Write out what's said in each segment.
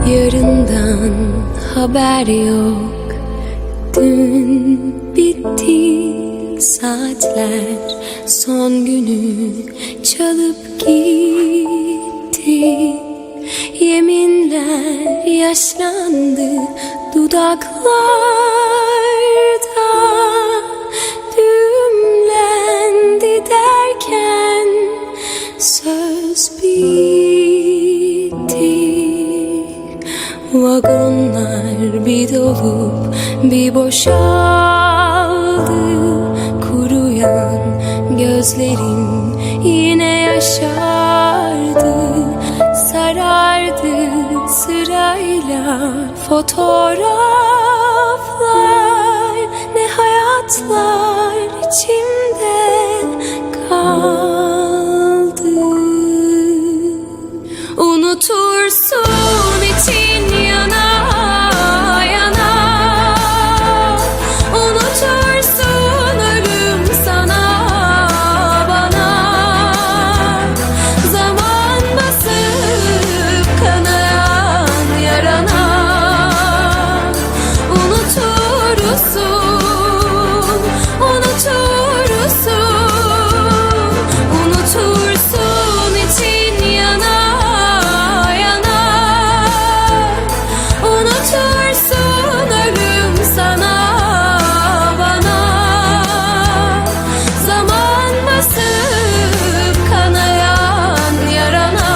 Yarından haber yok. Dün bitti saatler, son günü çalıp gitti. Yeminler yaşlandı dudaklarda, düğümlendi derken söz bitti. Vagonlar bir dolup bir boşaldı. Kuruyan gözlerim yine yaşardı. Sarardı sırayla fotoğraflar. Ne hayatlar içimde kaldı. Unutursun için yana yana, unutursun ölüm sana bana. Zaman basıp kanayan yarana, unutursun, unutursun, unutursun için yana yana, unutursun ölüm sana bana. Zaman basıp kanayan yarana,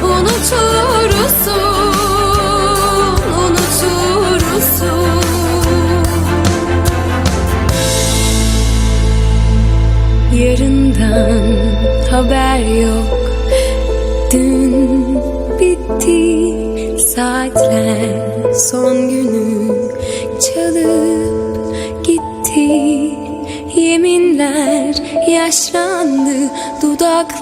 unutursun, unutursun. Yarından haber yok. Dün bitti saatler, son günü çalıp gitti. Yeminler yaşlandı dudaklarda.